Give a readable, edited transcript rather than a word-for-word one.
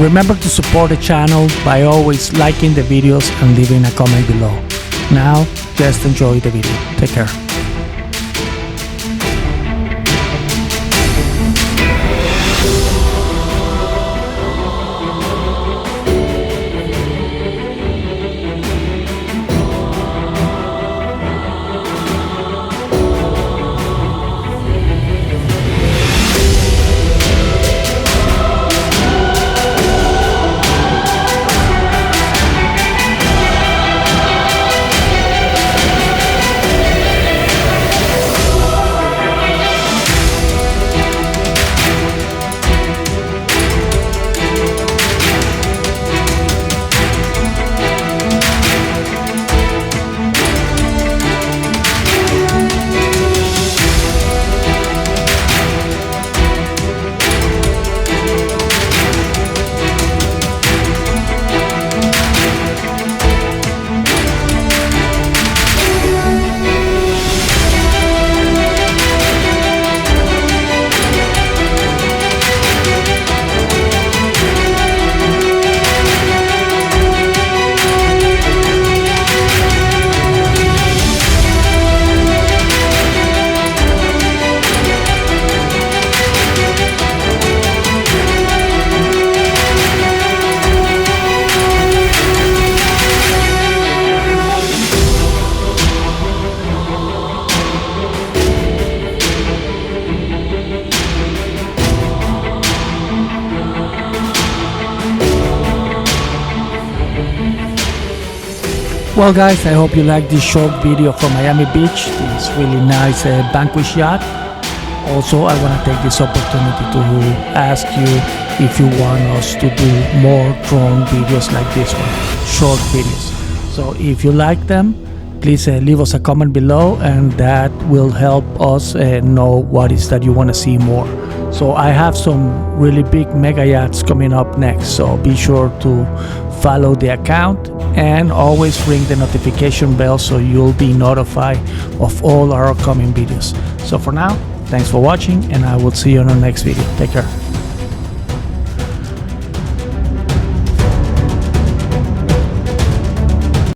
Remember to support the channel by always liking the videos and leaving a comment below. Now, just enjoy the video. Take care. Well guys, I hope you like this short video from Miami Beach, this really nice Vanquish Yacht. Also, I want to take this opportunity to ask you if you want us to do more drone videos like this one, short videos. So if you like them, please leave us a comment below, and that will help us know what is that you want to see more. So I have some really big mega yachts coming up next, so be sure to follow the account and always ring the notification bell so you'll be notified of all our upcoming videos. So for now, thanks for watching, and I will see you on our next video. Take care.